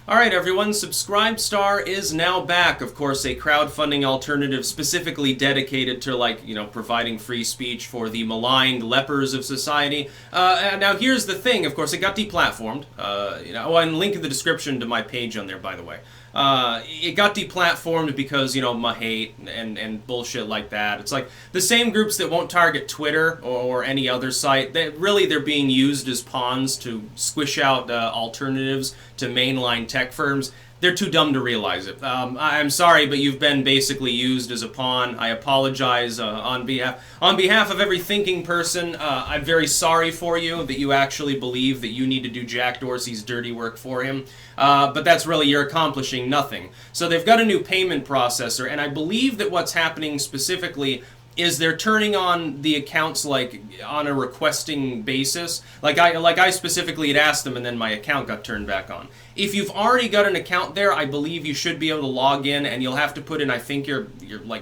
Alright everyone, Subscribestar is now back. Of course, a crowdfunding alternative specifically dedicated to, providing free speech for the maligned lepers of society. Now here's the thing, of course, it got deplatformed. And link in the description to my page on there, by the way. It got deplatformed because, my hate and bullshit like that. It's like the same groups that won't target Twitter or any other site, they're being used as pawns to squish out alternatives to mainline tech firms. They're too dumb to realize it. I'm sorry, but you've been basically used as a pawn. I apologize on behalf of every thinking person. I'm very sorry for you that you actually believe that you need to do Jack Dorsey's dirty work for him. But that's really, you're accomplishing nothing. So they've got a new payment processor, and I believe that what's happening specifically is they're turning on the accounts on a requesting basis. Like I specifically had asked them, and then my account got turned back on. If you've already got an account there, I believe you should be able to log in, and you'll have to put in, I think, your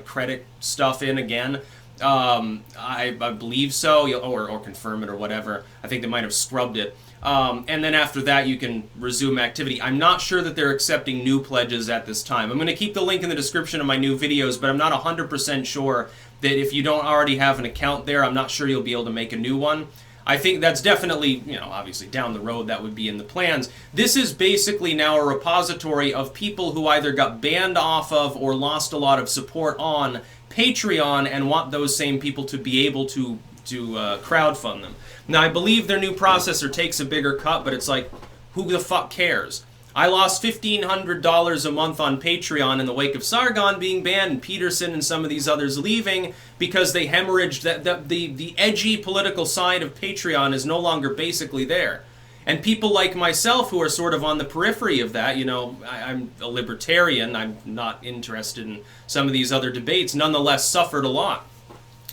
credit stuff in again. I believe so, or confirm it or whatever. I think they might have scrubbed it. And then after that, you can resume activity. I'm not sure that they're accepting new pledges at this time. I'm going to keep the link in the description of my new videos, but I'm not 100% sure that if you don't already have an account there, I'm not sure you'll be able to make a new one. I think that's definitely, obviously down the road that would be in the plans. This is basically now a repository of people who either got banned off of or lost a lot of support on Patreon and want those same people to be able to crowdfund them. Now, I believe their new processor takes a bigger cut, but it's like, who the fuck cares? I lost $1,500 a month on Patreon in the wake of Sargon being banned and Peterson and some of these others leaving because they hemorrhaged that the edgy political side of Patreon is no longer basically there. And people like myself who are sort of on the periphery of that, I'm a libertarian, I'm not interested in some of these other debates, nonetheless suffered a lot.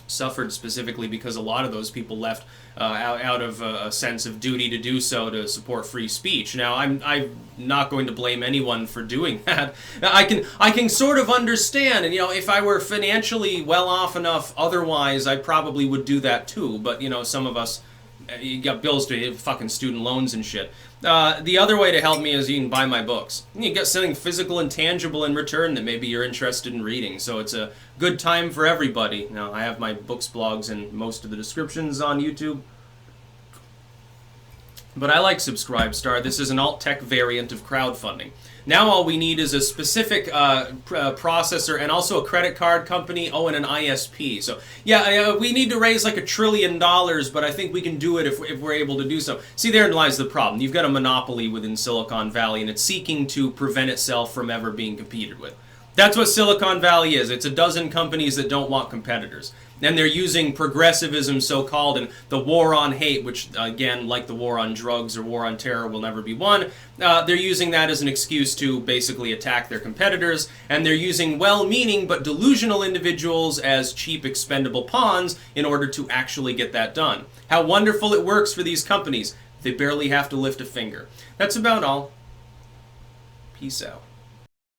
Suffered specifically because a lot of those people left out of a sense of duty to do so to support free speech. Now, I'm not going to blame anyone for doing that. I can sort of understand, and if I were financially well off enough otherwise, I probably would do that too. But some of us, you got bills to pay, fucking student loans and shit. The other way to help me is you can buy my books. You get something physical and tangible in return that maybe you're interested in reading. So it's a good time for everybody. Now, I have my books, blogs, and most of the descriptions on YouTube. But I like Subscribestar. This is an alt-tech variant of crowdfunding. Now all we need is a specific processor and also a credit card company, and an ISP. So yeah, we need to raise like $1 trillion, but I think we can do it if we're able to do so. See, therein lies the problem. You've got a monopoly within Silicon Valley, and it's seeking to prevent itself from ever being competed with. That's what Silicon Valley is. It's a dozen companies that don't want competitors. And they're using progressivism, so-called, and the war on hate, which, again, like the war on drugs or war on terror will never be won, they're using that as an excuse to basically attack their competitors, and they're using well-meaning but delusional individuals as cheap, expendable pawns in order to actually get that done. How wonderful it works for these companies. They barely have to lift a finger. That's about all. Peace out.